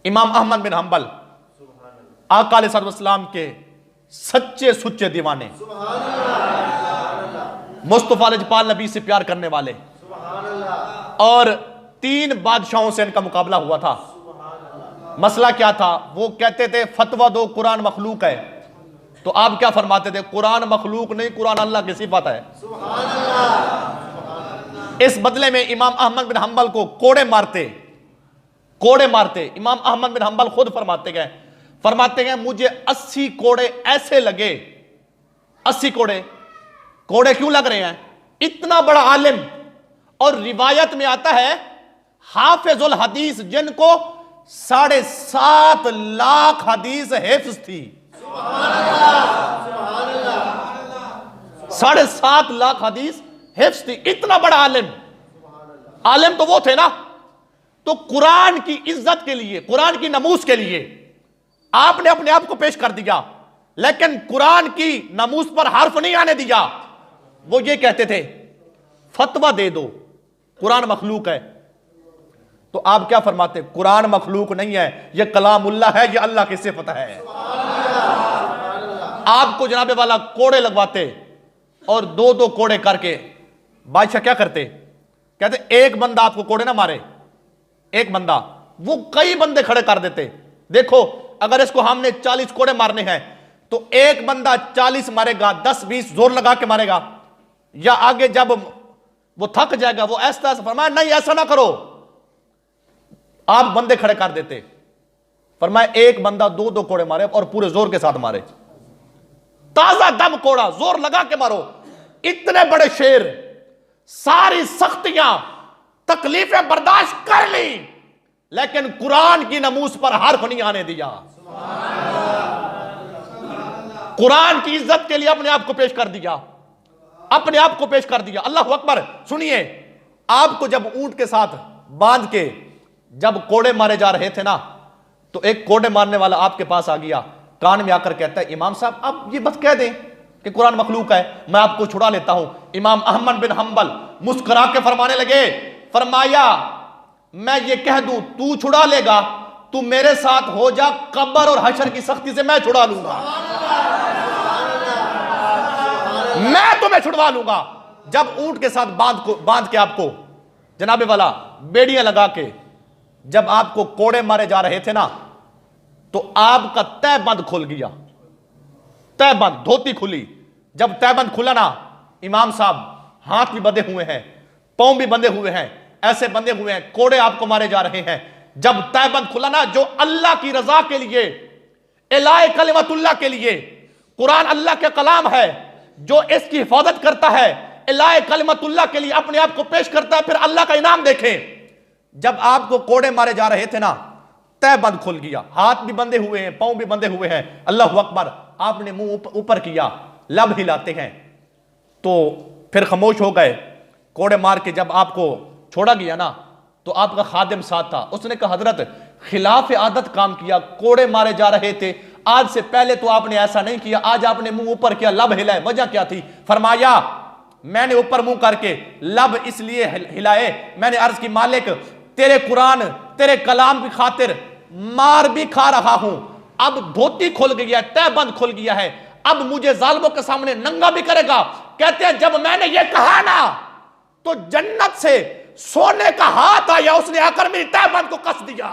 امام احمد بن حنبل آقا علیہ الصلوۃ والسلام کے سچے سچے دیوانے، مصطفیٰ لجپال نبی سے پیار کرنے والے، اور 3 بادشاہوں سے ان کا مقابلہ ہوا تھا۔ مسئلہ کیا تھا؟ وہ کہتے تھے فتویٰ دو قرآن مخلوق ہے، تو آپ کیا فرماتے تھے؟ قرآن مخلوق نہیں، قرآن اللہ کی صفت ہے۔ اس بدلے میں امام احمد بن حنبل کو کوڑے مارتے۔ امام احمد بن حنبل خود فرماتے گئے مجھے 80 کوڑے ایسے لگے۔ 80 کوڑے کیوں لگ رہے ہیں؟ اتنا بڑا عالم، اور روایت میں آتا ہے حافظ الحدیث جن کو 7.5 لاکھ حدیث حفظ تھی۔ 7.5 لاکھ حدیث حفظ تھی، اتنا بڑا عالم تو وہ تھے نا۔ تو قرآن کی عزت کے لیے، قرآن کی ناموس کے لیے آپ نے اپنے آپ کو پیش کر دیا، لیکن قرآن کی ناموس پر حرف نہیں آنے دیا۔ وہ یہ کہتے تھے فتویٰ دے دو قرآن مخلوق ہے، تو آپ کیا فرماتے؟ قرآن مخلوق نہیں ہے، یہ کلام اللہ ہے، یہ اللہ کی صفت ہے۔ آپ کو جناب والا کوڑے لگواتے، اور 2 کوڑے کر کے بادشاہ کیا کرتے؟ کہتے ایک بندہ آپ کو کوڑے نہ مارے، ایک بندہ، وہ کئی بندے کھڑے کر دیتے۔ دیکھو اگر اس کو ہم نے 40 کوڑے مارنے ہیں تو ایک بندہ 40 مارے گا، 10-20 زور لگا کے مارے گا، یا آگے جب وہ تھک جائے گا وہ ایسا فرمایا نہیں ایسا نہ کرو، آپ بندے کھڑے کر دیتے۔ فرمایا ایک بندہ 2 کوڑے مارے اور پورے زور کے ساتھ مارے، تازہ دم کوڑا، زور لگا کے مارو۔ اتنے بڑے شیر، ساری سختیاں تکلیفیں برداشت کر لی، لیکن قرآن کی ناموس پر حرف نہیں آنے دیا۔ قرآن کی عزت کے لیے اپنے آپ کو پیش کر دیا، اپنے آپ کو پیش کر دیا۔ اللہ اکبر۔ سنیے، آپ کو جب اونٹ کے ساتھ باندھ کے جب کوڑے مارے جا رہے تھے نا، تو ایک کوڑے مارنے والا آپ کے پاس آ گیا، کان میں آ کر کہتا ہے امام صاحب آپ یہ بات کہہ دیں کہ قرآن مخلوق ہے، میں آپ کو چھڑا لیتا ہوں۔ امام احمد بن حنبل مسکرا کے فرمانے لگے، فرمایا میں یہ کہہ دوں تو چھڑا لے گا، تو میرے ساتھ ہو جا، قبر اور حشر کی سختی سے میں چھڑا لوں گا، میں تمہیں چھڑوا لوں گا۔ جب اونٹ کے ساتھ باندھ کے آپ کو جناب والا بیڑیاں لگا کے جب آپ کو کوڑے مارے جا رہے تھے نا، تو آپ کا تہ بند کھل گیا، تہ بند، دھوتی کھلی۔ جب تہ بند کھلا نا، امام صاحب ہاتھ بھی بندھے ہوئے ہیں، پاؤں بھی بندھے ہوئے ہیں، ایسے بندھے ہوئے ہیں، کوڑے آپ کو مارے جا رہے ہیں۔ جب تہ بند کھلا نا، جو اللہ کی رضا کے لیے، الہ کلمت اللہ کے لیے، قرآن اللہ کے کلام ہے، جو اس کی حفاظت کرتا ہے، الہ کلمت اللہ کے لیے اپنے آپ کو پیش کرتا ہے، پھر اللہ کا انعام دیکھیں۔ جب آپ کو کوڑے مارے جا رہے تھے نا، تہ بند کھل گیا، ہاتھ بھی بندھے ہوئے ہیں، پاؤں بھی بندھے ہوئے ہیں، اللہ اکبر، آپ نے منہ اوپر کیا، لب ہلاتے ہیں، تو پھر خاموش ہو گئے۔ کوڑے مار کے جب آپ کو چھوڑا گیا نا، تو آپ کا خادم ساتھ تھا، اس نے کہا حضرت خلاف عادت کام کیا، کوڑے مارے جا رہے تھے، آج سے پہلے تو آپ نے ایسا نہیں کیا، آج آپ نے منہ اوپر کیا، لب ہلائے، وجہ کیا تھی؟ فرمایا میں نے اوپر منہ کر کے لب اس لیے ہلائے، میں نے عرض کی مالک تیرے قرآن تیرے کلام کی خاطر مار بھی کھا رہا ہوں، اب دھوتی کھل گئی ہے، تہ بند کھل گیا ہے، اب مجھے ظالموں کے سامنے ننگا بھی کرے گا۔ کہتے ہیں جب میں نے یہ کہا نا، تو جنت سے سونے کا ہاتھ آیا، اس نے آ کر میری تہ بند کو کس دیا۔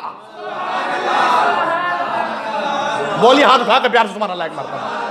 بولی ہاتھ اٹھا کے پیار سے سبحان اللہ ایک مرتبہ۔